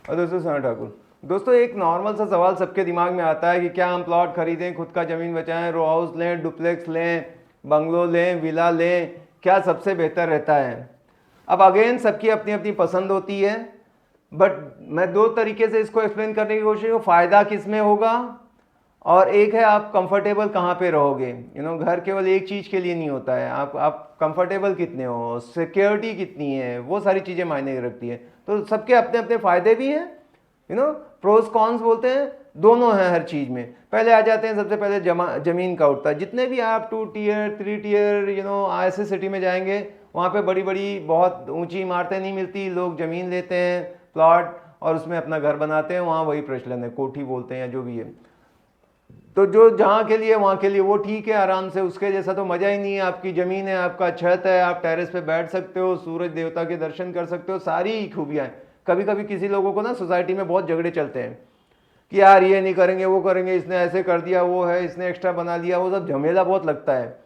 और दोस्तों सोना ठाकुर। दोस्तों एक नॉर्मल सा सवाल सबके दिमाग में आता है कि क्या हम प्लॉट खरीदें, खुद का ज़मीन बचाएं, रो हाउस लें, डुप्लेक्स लें, बंगलो लें, विला लें, क्या सबसे बेहतर रहता है। अब अगेन सबकी अपनी अपनी पसंद होती है, बट मैं दो तरीके से इसको एक्सप्लेन करने की कोशिश करूँ। फ़ायदा किस में होगा और एक है आप कंफर्टेबल कहाँ पे रहोगे। घर केवल एक चीज़ के लिए नहीं होता है, आप कंफर्टेबल कितने हो, सिक्योरिटी कितनी है, वो सारी चीज़ें मायने रखती है। तो सबके अपने अपने फ़ायदे भी हैं, प्रोज कॉन्स बोलते हैं, दोनों हैं हर चीज़ में। पहले आ जाते हैं सबसे पहले ज़मीन का उठता है। जितने भी आप 2 टियर 3 टियर ऐसे सिटी में जाएंगे, वहाँ पे बड़ी बड़ी बहुत ऊंची इमारतें नहीं मिलती, लोग ज़मीन लेते हैं प्लॉट और उसमें अपना घर बनाते हैं। वहाँ वही प्रचलन है, कोठी बोलते हैं या जो भी है। तो जो जहाँ के लिए वहाँ के लिए वो ठीक है, आराम से, उसके जैसा तो मज़ा ही नहीं है। आपकी ज़मीन है, आपका छत है, आप टेरेस पे बैठ सकते हो, सूरज देवता के दर्शन कर सकते हो, सारी खूबियाँ हैं। कभी कभी किसी लोगों को ना सोसाइटी में बहुत झगड़े चलते हैं कि यार ये नहीं करेंगे, वो करेंगे, इसने ऐसे कर दिया, वो है, इसने एक्स्ट्रा बना लिया, वो सब झमेला बहुत लगता है।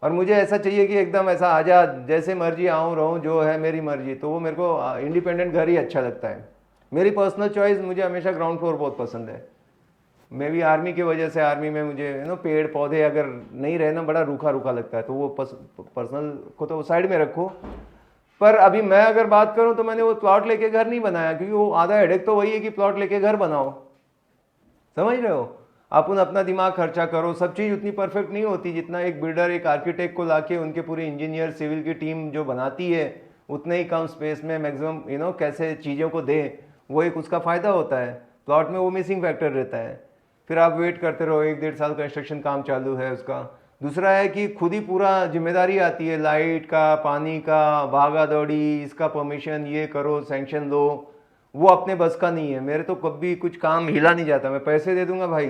और मुझे ऐसा चाहिए कि एकदम ऐसा आज़ाद, जैसे मर्जी आऊँ रहूँ, जो है मेरी मर्जी। तो वो मेरे को इंडिपेंडेंट घर ही अच्छा लगता है। मेरी पर्सनल चॉइस, मुझे हमेशा ग्राउंड फ्लोर बहुत पसंद है। मैं भी आर्मी की वजह से, आर्मी में मुझे पेड़ पौधे अगर नहीं रहे ना, बड़ा रूखा रूखा लगता है। तो वो पर्सनल को तो साइड में रखो। पर अभी मैं अगर बात करूं तो मैंने वो प्लॉट लेके घर नहीं बनाया, क्योंकि वो आधा हेडेक तो वही है कि प्लॉट लेके घर बनाओ। समझ रहे हो। अपन अपना दिमाग खर्चा करो, सब चीज़ उतनी परफेक्ट नहीं होती जितना एक बिल्डर, एक आर्किटेक्ट को लाके उनके पूरी इंजीनियर सिविल की टीम जो बनाती है, उतने ही कम स्पेस में मैक्सिमम कैसे चीज़ों को दे, वो एक उसका फ़ायदा होता है। प्लॉट में वो मिसिंग फैक्टर रहता है। फिर आप वेट करते रहो, 1 डेढ़ साल कंस्ट्रक्शन काम चालू है उसका। दूसरा है कि खुद ही पूरा जिम्मेदारी आती है, लाइट का, पानी का, भागा दौड़ी, इसका परमिशन, ये करो, सैंक्शन लो। वो अपने बस का नहीं है। मेरे तो कभी कुछ काम हिला नहीं जाता। मैं पैसे दे दूंगा भाई,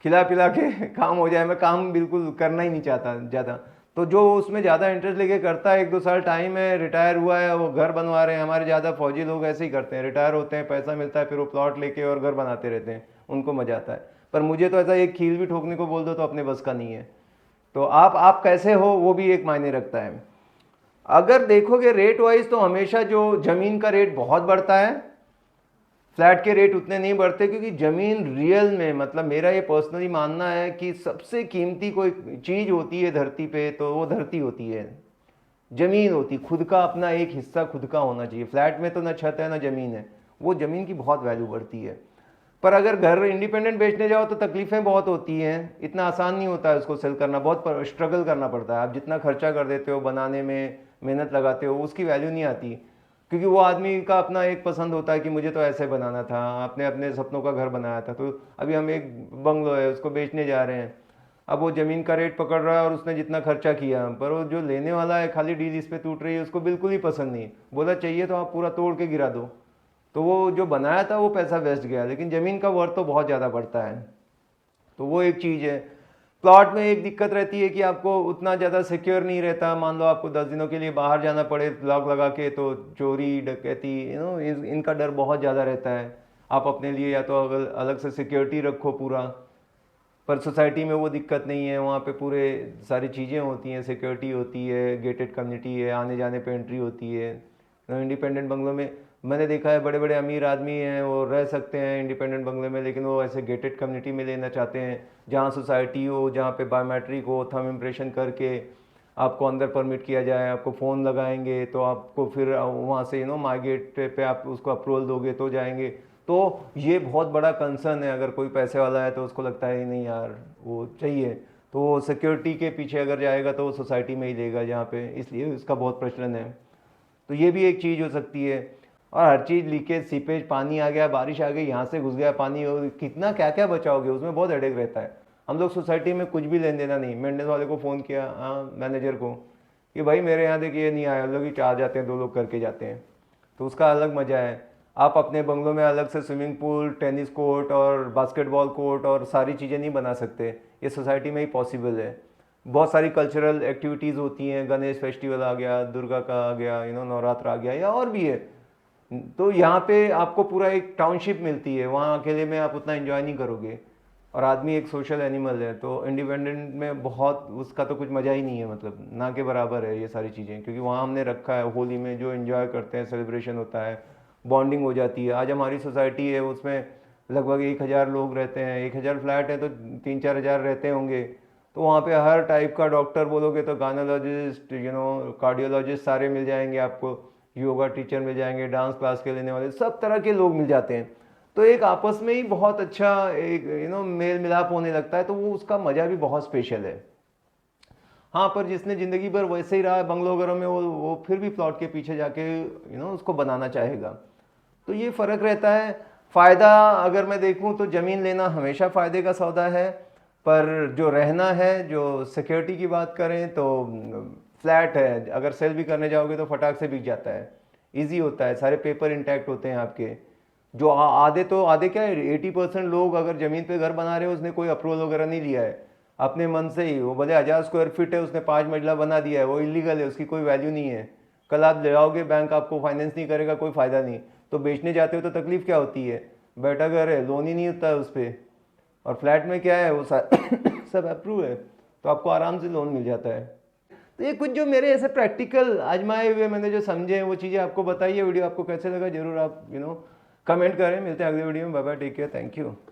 खिला पिला के काम हो जाए। मैं काम बिल्कुल करना ही नहीं चाहता ज़्यादा। तो जो उसमें ज़्यादा इंटरेस्ट लेके करता है, 1 2 साल टाइम है, रिटायर हुआ है, वो घर बनवा रहे हैं। हमारे ज़्यादा फौजी लोग ऐसे ही करते हैं, रिटायर होते हैं, पैसा मिलता है, फिर वो प्लॉट लेके और घर बनाते रहते हैं, उनको मज़ा आता है। पर मुझे तो ऐसा एक कील भी ठोकने को बोल दो तो अपने बस का नहीं है। तो आप कैसे हो, वो भी एक मायने रखता है। अगर देखोगे रेट वाइज तो हमेशा जो ज़मीन का रेट बहुत बढ़ता है, फ्लैट के रेट उतने नहीं बढ़ते। क्योंकि ज़मीन रियल में, मतलब मेरा ये पर्सनली मानना है कि सबसे कीमती कोई चीज़ होती है धरती पे, तो वो धरती होती है, ज़मीन होती। खुद का अपना एक हिस्सा खुद का होना चाहिए। फ्लैट में तो ना छत है ना ज़मीन है, वो ज़मीन की बहुत वैल्यू बढ़ती है। पर अगर घर इंडिपेंडेंट बेचने जाओ तो तकलीफ़ें बहुत होती हैं, इतना आसान नहीं होता है उसको सेल करना, बहुत स्ट्रगल करना पड़ता है। आप जितना खर्चा कर देते हो बनाने में, मेहनत लगाते हो, उसकी वैल्यू नहीं आती। क्योंकि वो आदमी का अपना एक पसंद होता है कि मुझे तो ऐसे बनाना था, अपने अपने सपनों का घर बनाया था। तो अभी हम एक बंगलो है उसको बेचने जा रहे हैं। अब वो ज़मीन का रेट पकड़ रहा है और उसने जितना खर्चा किया, पर वो जो लेने वाला है खाली डील इस पे टूट रही है, उसको बिल्कुल ही पसंद नहीं। बोला चाहिए तो आप पूरा तोड़ के गिरा दो। तो वो जो बनाया था वो पैसा वेस्ट गया। लेकिन ज़मीन का वर्थ तो बहुत ज़्यादा बढ़ता है। तो वो एक चीज़ है। प्लॉट में एक दिक्कत रहती है कि आपको उतना ज़्यादा सिक्योर नहीं रहता। मान लो आपको 10 दिनों के लिए बाहर जाना पड़े लॉक लगा के, तो चोरी डकैती इनका डर बहुत ज़्यादा रहता है। आप अपने लिए या तो अलग से सिक्योरिटी रखो पूरा। पर सोसाइटी में वो दिक्कत नहीं है, वहाँ पे पूरे सारी चीज़ें होती हैं, सिक्योरिटी होती है, गेटेड कम्युनिटी है, आने जाने पे एंट्री होती है। इंडिपेंडेंट बंगलों में मैंने देखा है, बड़े बड़े अमीर आदमी हैं, वो रह सकते हैं इंडिपेंडेंट बंगले में, लेकिन वो ऐसे गेटेड कम्युनिटी में लेना चाहते हैं जहाँ सोसाइटी हो, जहाँ पे बायोमेट्रिक हो, थंब इम्प्रेशन करके आपको अंदर परमिट किया जाए। आपको फ़ोन लगाएंगे तो आपको फिर वहाँ से माई गेट पे आप उसको अप्रूवल दोगे तो जाएंगे। तो ये बहुत बड़ा कंसर्न है। अगर कोई पैसे वाला है तो उसको लगता है नहीं यार वो चाहिए, तो वो सिक्योरिटी के पीछे अगर जाएगा तो वो सोसाइटी में ही लेगा जहाँ पे, इसलिए इसका बहुत प्रचलन है। तो ये भी एक चीज़ हो सकती है। और हर चीज़ लीकेज, सीपेज, पानी आ गया, बारिश आ गई, यहाँ से घुस गया पानी, और कितना क्या क्या बचाओगे, उसमें बहुत हेडेक रहता है। हम लोग सोसाइटी में कुछ भी लेन देना नहीं। मेंटेनेंस वाले को फ़ोन किया, हाँ मैनेजर को, कि भाई मेरे यहाँ देखिए नहीं आया, लोग ही आ जाते हैं, 2 लोग करके जाते हैं। तो उसका अलग मज़ा है। आप अपने बंगलों में अलग से स्विमिंग पूल, टेनिस कोर्ट और बास्केटबॉल कोर्ट और सारी चीज़ें नहीं बना सकते। ये सोसाइटी में ही पॉसिबल है। बहुत सारी कल्चरल एक्टिविटीज़ होती हैं, गणेश फेस्टिवल आ गया, दुर्गा का आ गया, नवरात्र आ गया, या और भी है। तो यहाँ पे आपको पूरा एक टाउनशिप मिलती है, वहाँ अकेले में आप उतना एंजॉय नहीं करोगे। और आदमी एक सोशल एनिमल है, तो इंडिपेंडेंट में बहुत उसका तो कुछ मज़ा ही नहीं है, मतलब ना के बराबर है ये सारी चीज़ें। क्योंकि वहाँ हमने रखा है, होली में जो एंजॉय करते हैं, सेलिब्रेशन होता है, बॉन्डिंग हो जाती है। आज हमारी सोसाइटी है उसमें लगभग 1,000 लोग रहते हैं, 1,000 फ्लैट है तो 3-4 हज़ार रहते होंगे। तो वहाँ पे हर टाइप का डॉक्टर बोलोगे तो गायनोलॉजिस्ट, कार्डियोलॉजिस्ट सारे मिल जाएंगे आपको, योगा टीचर मिल जाएंगे, डांस क्लास के लेने वाले सब तरह के लोग मिल जाते हैं। तो एक आपस में ही बहुत अच्छा एक मेल मिलाप होने लगता है, तो वो उसका मज़ा भी बहुत स्पेशल है। हाँ, पर जिसने ज़िंदगी भर वैसे ही रहा है बंगलो वगैरह में, वो फिर भी प्लॉट के पीछे जाके उसको बनाना चाहेगा। तो ये फ़र्क रहता है। फ़ायदा अगर मैं देखूँ तो ज़मीन लेना हमेशा फ़ायदे का सौदा है, पर जो रहना है, जो सिक्योरिटी की बात करें तो फ्लैट है, अगर सेल भी करने जाओगे तो फटाक से बिक जाता है, इजी होता है, सारे पेपर इंटैक्ट होते हैं आपके। जो आधे क्या है, 80% लोग अगर ज़मीन पे घर बना रहे हो, उसने कोई अप्रूवल वगैरह नहीं लिया है, अपने मन से ही, वो भले 1,000 स्क्वायर फीट है, उसने 5 मंजिला बना दिया है, वो इलीगल है, उसकी कोई वैल्यू नहीं है। कल आप ले आओगे, बैंक आपको फाइनेंस नहीं करेगा, कोई फ़ायदा नहीं। तो बेचने जाते हो तो तकलीफ क्या होती है, बैठा घर है, लोन ही नहीं होता है उस पर। और फ्लैट में क्या है, वो सब अप्रूव है, तो आपको आराम से लोन मिल जाता है। तो ये कुछ जो मेरे ऐसे प्रैक्टिकल आजमाए हुए मैंने जो समझे हैं वो चीज़ें आपको बताई है। वीडियो आपको कैसे लगा जरूर आप कमेंट करें। मिलते हैं अगले वीडियो में। Bye bye, take care, thank you.